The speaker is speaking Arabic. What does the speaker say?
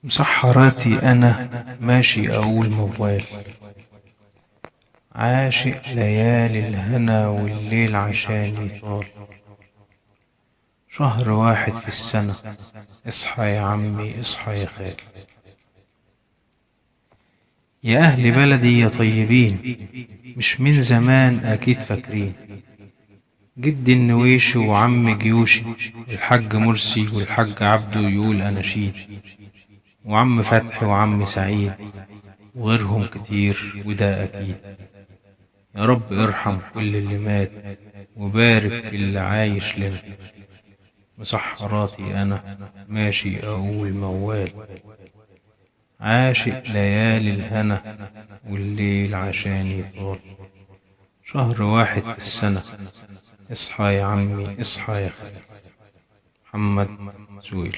مسحراتي أنا ماشي أقول موال، عاشق ليالي الهنا والليل عشاني طال. شهر واحد في السنة، اصحى يا عمي اصحى يا خال. يا أهل بلدي يا طيبين، مش من زمان أكيد فاكرين جدي النويشي وعم جيوشي، الحاج مرسي والحاج عبده يقول أناشيد، وعم فتحي وعم سعيد وغيرهم كتير وده أكيد. يا رب ارحم كل اللي مات وبارك في اللي عايش لنا. مسحراتي أنا ماشي أقول موال، عاشق ليالي الهنا والليل عشاني طال. شهر واحد في السنة، اصحى يا عمي اصحى يا خال. محمد زويل.